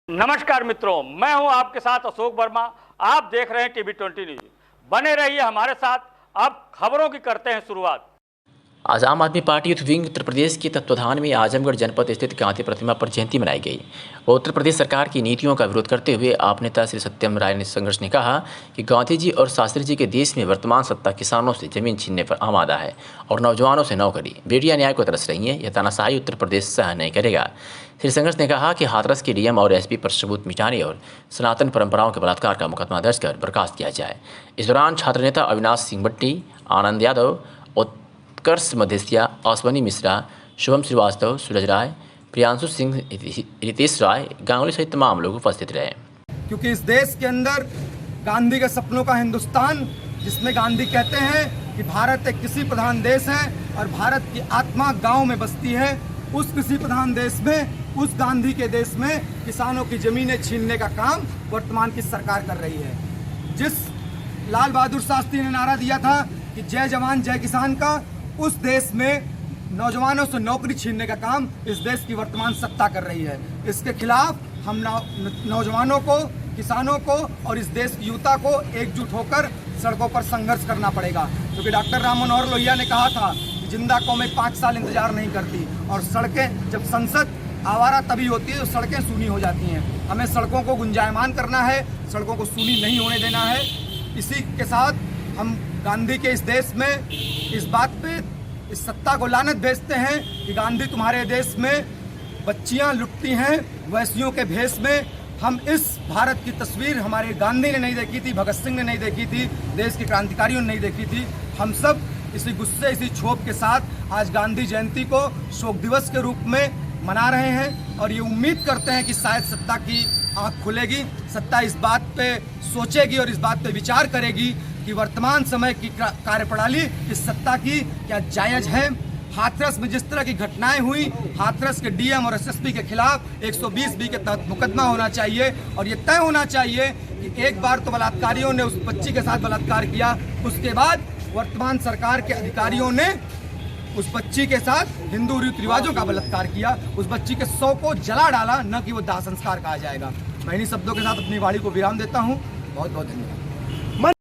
नमस्कार मित्रों, मैं हूं आपके साथ अशोक वर्मा। आप देख रहे हैं टीवी 20 न्यूज। बने रहिए हमारे साथ। अब खबरों की करते हैं शुरुआत। आज आम आदमी party youth wing Uttar Pradesh के तत्वाधान में आजमगढ़ जनपद स्थित गांधी प्रतिमा पर जयंती मनाई गई और उत्तर प्रदेश सरकार की नीतियों का विरोध करते हुए आप नेता श्री सत्यम राय ने संघर्ष ने कहा कि गांधी जी और शास्त्री जी के देश में वर्तमान सत्ता किसानों से जमीन छीनने पर आमादा है और नौजवानों से नौकरी, बेटियां न्याय को तरस रही हैं। यह तानाशाही उत्तर प्रदेश सहन नहीं करेगा। श्री संघर्ष ने कहा कि हाथरस के डीएम और एसपी पर सबूत मिटाने और सनातन परंपराओं के बलात्कार का मुकदमा दर्ज कर बर्खास्त किया जाए। इस दौरान छात्र नेता अविनाश सिंह भट्टी, आनंद यादव, उत्कर्ष मधेसिया, आसवानी मिश्रा, शुभम श्रीवास्तव, सूरज राय, प्रियांशु सिंह, रितेश राय, गांगुली सहित तमाम लोग उपस्थित रहे। क्योंकि इस देश के अंदर गांधी के सपनों का हिंदुस्तान, जिसमें गांधी कहते हैं कि भारत एक कृषि प्रधान देश है और भारत की आत्मा गांव में बसती है, उस कृषि प्रधान देश में, उस गांधी के देश में किसानों की जमीनें छीनने का काम वर्तमान की सरकार कर रही है। जिस लाल बहादुर शास्त्री ने नारा दिया था कि जय जवान जय किसान का, उस देश में नौजवानों से नौकरी छीनने का काम इस देश की वर्तमान सत्ता कर रही है। इसके खिलाफ हम नौजवानों को, किसानों को और इस देश की युवता को एकजुट होकर सड़कों पर संघर्ष करना पड़ेगा। क्योंकि डॉक्टर राम मनोहर लोहिया ने कहा था कि जिंदा कौमें 5 साल इंतजार नहीं करती, और सड़कें, जब संसद आवारा तभी होती है तो सड़कें सूनी हो जाती हैं। हमें सड़कों को गुंजायमान करना है, सड़कों को सूनी नहीं होने देना है। इसी के साथ हम गांधी के इस देश में इस बात पे, इस सत्ता को लानत भेजते हैं कि गांधी तुम्हारे देश में बच्चियां लुटती हैं वैश्यों के भेष में। हम इस भारत की तस्वीर हमारे गांधी ने नहीं देखी थी, भगत सिंह ने नहीं देखी थी, देश के क्रांतिकारियों ने नहीं देखी थी। हम सब इसी गुस्से, इसी क्षोभ के साथ आज गांधी जयंती को शोक दिवस के रूप में मना रहे हैं और ये उम्मीद करते हैं कि शायद सत्ता की आँख खुलेगी, सत्ता इस बात पे सोचेगी और इस बात पे विचार करेगी कि वर्तमान समय की कार्यप्रणाली इस सत्ता की क्या जायज है। हाथरस में जिस तरह की घटनाएं हुई, हाथरस के डीएम और एसएसपी के खिलाफ 120B के तहत मुकदमा होना चाहिए और ये तय होना चाहिए कि एक बार तो बलात्कारियों ने उस बच्ची के साथ बलात्कार किया, उसके बाद वर्तमान सरकार के अधिकारियों ने उस बच्ची के साथ हिंदू रीति रिवाजों का बलात्कार किया, उस बच्ची के शव को जला डाला, न कि वो दाह संस्कार कहा जाएगा। मैं इन्हीं शब्दों के साथ अपनी वाणी को विराम देता हूँ। बहुत बहुत धन्यवाद।